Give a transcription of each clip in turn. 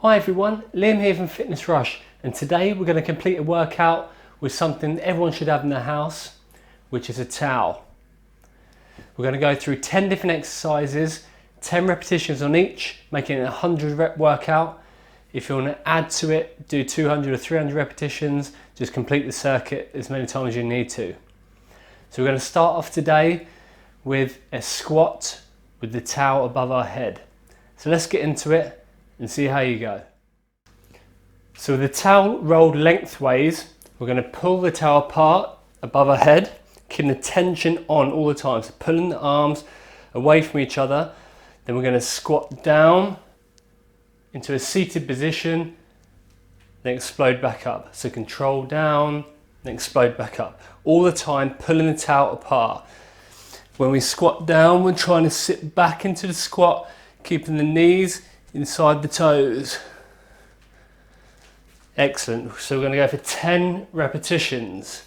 Hi everyone, Liam here from Fitness Rush, and today we're going to complete a workout with something everyone should have in their house, which is a towel. We're going to go through 10 different exercises, 10 repetitions on each, making it a 100 rep workout. If you want to add to it, do 200 or 300 repetitions, just complete the circuit as many times as you need to. So we're going to start off today with a squat with the towel above our head. So let's get into it and see how you go. So with the towel rolled lengthways, we're going to pull the towel apart above our head, keeping the tension on all the time. So pulling the arms away from each other. Then we're going to squat down into a seated position, then explode back up. So control down, then explode back up. All the time pulling the towel apart. When we squat down, we're trying to sit back into the squat, keeping the knees inside the toes. Excellent. So we're going to go for 10 repetitions.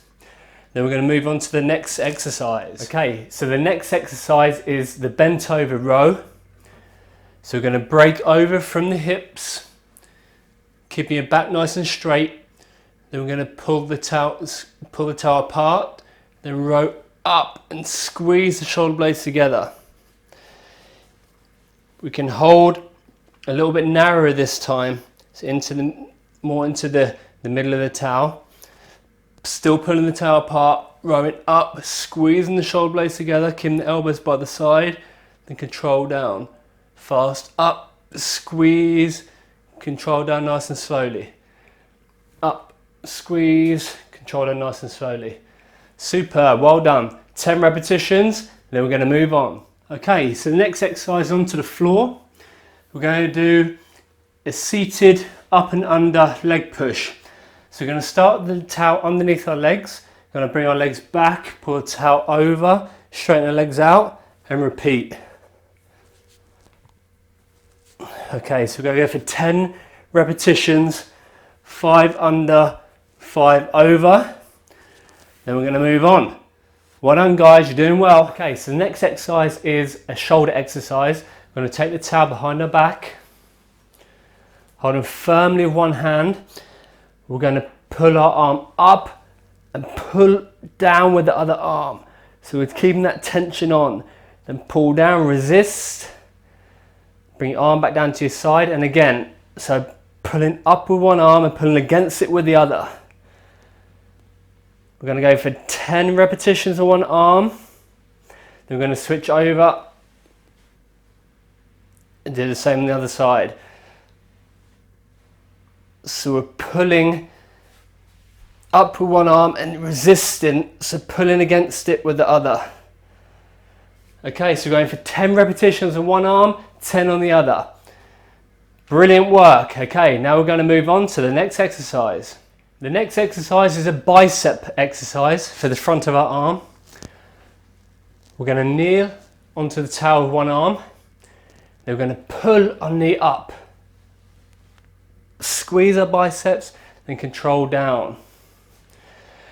Then we're going to move on to the next exercise. Okay, so the next exercise is the bent over row. So we're going to break over from the hips, keeping your back nice and straight. Then we're going to pull the towel apart, then row up and squeeze the shoulder blades together. We can hold a little bit narrower this time, so more into the middle of the towel. Still pulling the towel apart, rowing up, squeezing the shoulder blades together, keeping the elbows by the side, then control down. Fast up, squeeze, control down nice and slowly. Up, squeeze, control down nice and slowly. Superb, well done. 10 repetitions, then we're going to move on. Okay, so the next exercise onto the floor. We're going to do a seated up and under leg push. So we're going to start with the towel underneath our legs. We're going to bring our legs back, pull the towel over, straighten the legs out, and repeat. Okay, so we're going to go for 10 repetitions, 5 under, 5 over. Then we're going to move on. Well done guys, you're doing well. Okay, so the next exercise is a shoulder exercise. We're going to take the towel behind our back, hold them firmly with one hand. We're going to pull our arm up and pull down with the other arm. So we're keeping that tension on. Then pull down, resist. Bring your arm back down to your side. And again, so pulling up with one arm and pulling against it with the other. We're going to go for 10 repetitions on one arm. Then we're going to switch over and do the same on the other side. So we're pulling up with one arm and resisting, so pulling against it with the other. Okay, so we're going for 10 repetitions on one arm, 10 on the other. Brilliant work. Okay, now we're going to move on to the next exercise. The next exercise is a bicep exercise for the front of our arm. We're going to kneel onto the towel with one arm. Then we're going to pull our knee up. Squeeze our biceps, then control down.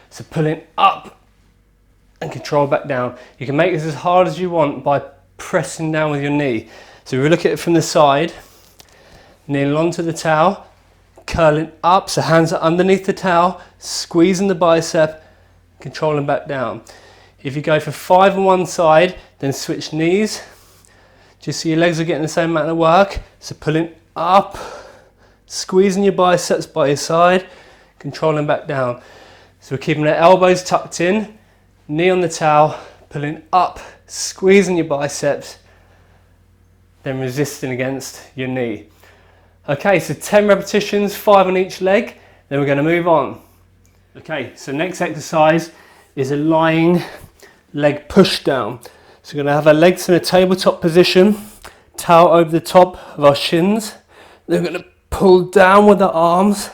So pulling up and control back down. You can make this as hard as you want by pressing down with your knee. So we look at it from the side, kneeling onto the towel, curling up, so hands are underneath the towel, squeezing the bicep, controlling back down. If you go for 5 on one side, then switch knees. Just so your legs are getting the same amount of work. So pulling up, squeezing your biceps by your side, controlling back down. So we're keeping our elbows tucked in, knee on the towel, pulling up, squeezing your biceps, then resisting against your knee. Okay, so 10 repetitions, 5 on each leg, then we're going to move on. Okay, so next exercise is a lying leg push down. So we're going to have our legs in a tabletop position, towel over the top of our shins. Then we're going to pull down with the arms,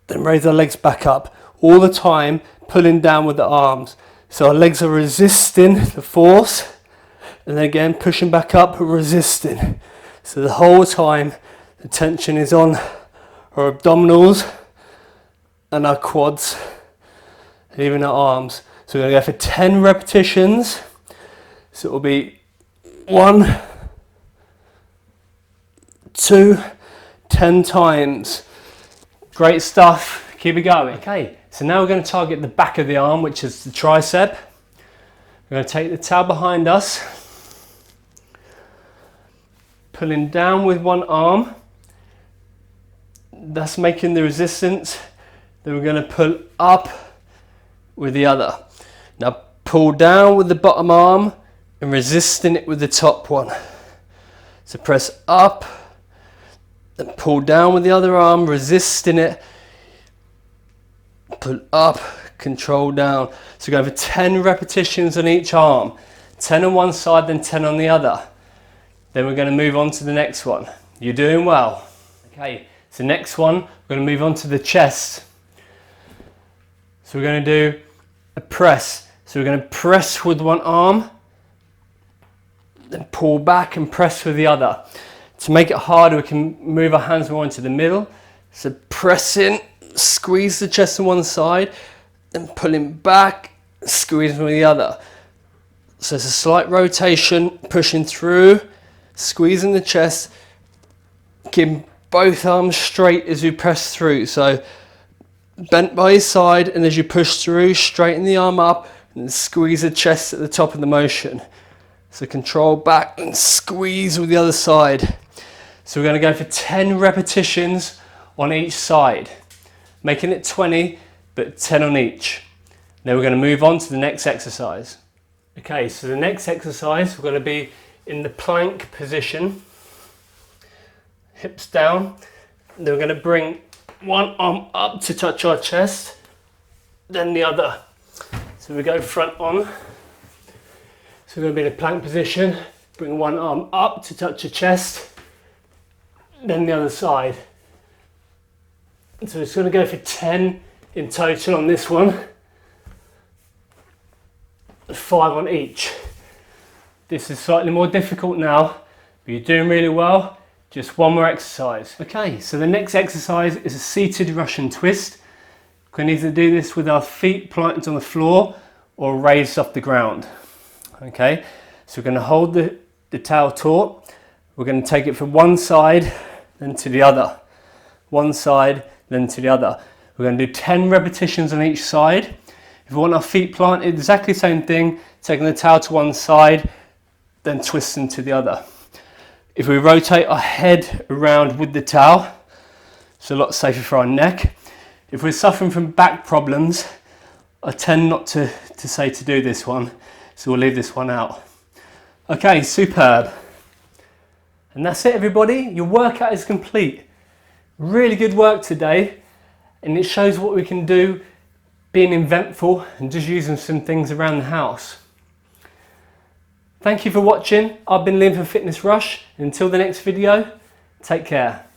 then raise our legs back up. All the time pulling down with the arms. So our legs are resisting the force, and then again pushing back up, resisting. So the whole time the tension is on our abdominals and our quads and even our arms. So we're going to go for 10 repetitions. So it will be 1, 2, 10 times. Great stuff, keep it going. Okay, so now we're going to target the back of the arm, which is the tricep. We're going to take the towel behind us, pulling down with one arm. That's making the resistance. Then we're going to pull up with the other. Now pull down with the bottom arm and resisting it with the top one. So press up, then pull down with the other arm, resisting it. Pull up, control down. So go for 10 repetitions on each arm. 10 on one side, then 10 on the other. Then we're going to move on to the next one. You're doing well. Okay, so next one, we're going to move on to the chest. So we're going to do a press. So we're going to press with one arm, then pull back and press with the other. To make it harder, we can move our hands more into the middle. So pressing, squeeze the chest on one side, then pulling back, squeezing with the other. So it's a slight rotation, pushing through, squeezing the chest, keeping both arms straight as you press through. So bent by your side, and as you push through, straighten the arm up and squeeze the chest at the top of the motion. So control back and squeeze with the other side. So we're going to go for 10 repetitions on each side, making it 20, but 10 on each. Now we're going to move on to the next exercise. Okay, so the next exercise, we're going to be in the plank position, hips down. Then we're going to bring one arm up to touch our chest, then the other. So we go front on. So we're going to be in a plank position, bring one arm up to touch your chest, then the other side. So it's going to go for 10 in total on this one, 5 on each. This is slightly more difficult now, but you're doing really well. Just one more exercise. Okay, so the next exercise is a seated Russian twist. We can either do this with our feet planted on the floor or raised off the ground. Okay, so we're going to hold the towel taut. We're going to take it from one side, then to the other. One side, then to the other. We're going to do 10 repetitions on each side. If we want our feet planted, exactly the same thing, taking the towel to one side, then twisting to the other. If we rotate our head around with the towel, it's a lot safer for our neck. If we're suffering from back problems, I tend not to say to do this one, so we'll leave this one out. Okay, superb. And that's it, everybody. Your workout is complete. Really good work today, and it shows what we can do being inventful and just using some things around the house. Thank you for watching. I've been Liam from Fitness Rush. Until the next video, take care.